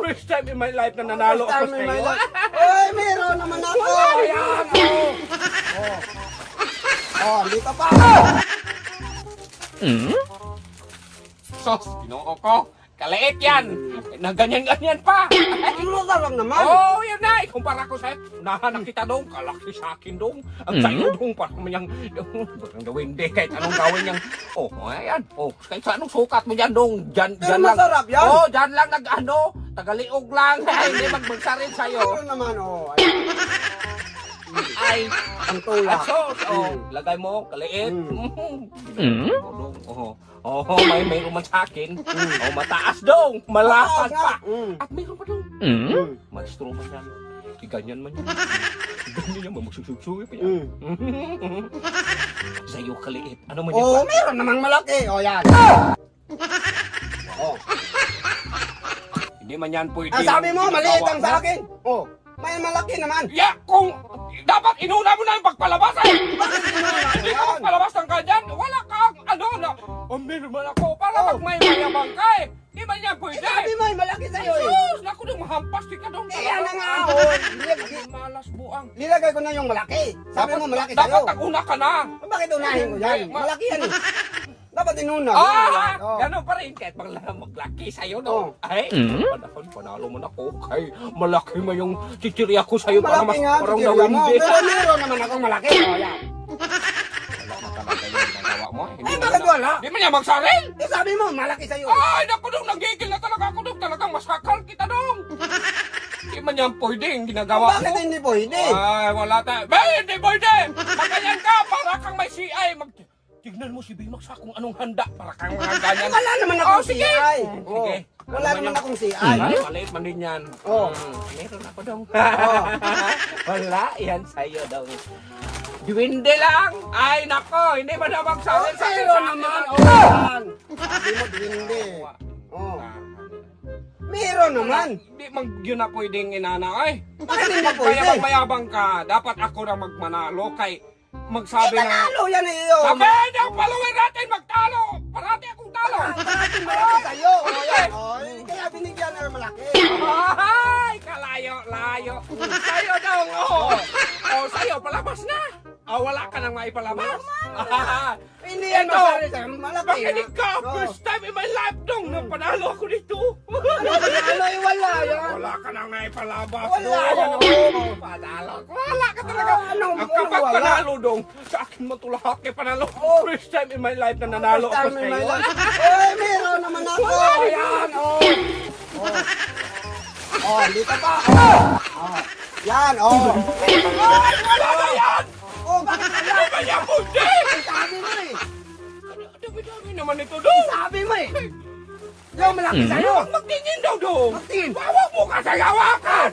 First time in my life na nanalo First ako time in my sa'yo. life. Uy, meron naman ako. Ayan, dito pa. Sos, ginoo ko. Kaliit yan. Na ganyan-ganyan pa. Ano lang naman? Oh, yun na. Ikumpara ko sa'yo. Unahan na kita dong. Kalaki sa akin dong. Ang sa'yo dong. Parang niyang... Parang gawin di. Kahit anong gawin niyang... Oh, ayan. Oh, kahit sa anong sukat mo dyan dong. Dyan Pero lang. masarap yan. Oh, dyan lang nag-ano. Tagaliog lang. Ay, hindi magsarin sa'yo. Meron naman, Ay, ang tulak. at sos. Oh, lagay mo. Kaliit. Oh, may ruman sa akin. Oh, mataas dong. Malapad pa. At mayroon pa dong. Maestro man yan. Ganyan man yan. Ganyan yan, magsususuwi pa yan. Sa'yo kaliit. Ano man yan Oh, ba? meron namang malaki. Oh, yan. Oh. Hindi man yan pwede. Ang sabi mo, maliit ang sa Gawa mo. akin. Oh, may malaki naman. Yeah, kung dapat inuna mo na yung pagpalabas eh. Bakit Hindi ka yan? magpalabas ng ganyan. Wala kang ano na. Meron man ako para magmayabang ka eh. Di man yan pwede. Sabi mo, malaki sa'yo eh. Sus, naku nung mahampas di ka dong. Kaya na nga, oh. Malas buang. Nilagay ko na yung malaki. Sabi mo, malaki Dapat sa'yo. nag-una ka na. Bakit unahin ko yan? Malaki yan eh. Dapat inuna. Oh. Ganun pa rin. Kahit maglaki sa'yo, Oh. no? Ay, panalo mo na ako. Kay malaki mo yung chichirya ko sa'yo. Malaki nga, parang titirya mo. nawindi. Pero meron naman akong malaki. Oh, yan. Wala na talaga yung nagawa mo. Ay, bakit wala? Di man yan magsaril. Eh, sabi mo, malaki sa'yo. Ay, naku dong, nagigil na talaga ako dong. Talagang masakal kita dong. Di man yan pwede yung ginagawa mo. Bakit hindi pwede? Ay, wala tayo. Ba, hindi pwede. Magayan ka, para kang may CI. Tignan mo si Bimax kung anong handa. Para kang mga ganyan. Wala naman akong sige. CI. Sige. Oh. Wala naman akong CI. Ay, maliit man din yan. Oh. Meron ako dong. Oh. Wala, yan sa'yo daw. Diwinde lang. Ay, nako, hindi ba na magsabi sa akin? Meron naman. Oh, yan. Sabi mo, hindi. Oh. Meron naman. Di mag yun na pwedeng inana ay. Bakit hindi pwede? Mayabang ka. Dapat ako na magmanalo kay magsabi Eh, na. panalo yan eh. Oh. Sabi ng following natin magtalo. Parati akong talo. Parating malaki sa'yo. Oh, yan. Oh, kaya binigyan na malaki. Ay, kalayo-layo. Sa'yo daw, oh. Oh, sa'yo, palabas na. Oh, wala ka nang maipalabas. Hindi yan Ito. masari sa'yo. Malaki. Makinig ka. Oh. First time in my life dong nang panalo ako dito. Ano eh, wala yan. Wala ka nang naipalabas. Wala yan. Oh. Panalo. Wala ka talaga. Anong Ang kapag wala? panalo dong, sa akin matulak kay panalo. Oh. First time in my life na nanalo First ako time in sa'yo. my life. Eh, meron naman ako. Wala yan. Yan, oh. Oh, dito pa. Oh. Yan, oh. Ay, wala na yan. Oh, bakit wala? Di ba yan pundi? Sabi mo eh. Dami-dami naman ito dong. Sabi mo eh. Yung malaki sa'yo. Magtingin daw dong. Magtingin. Wawag mo ka sa gawakan.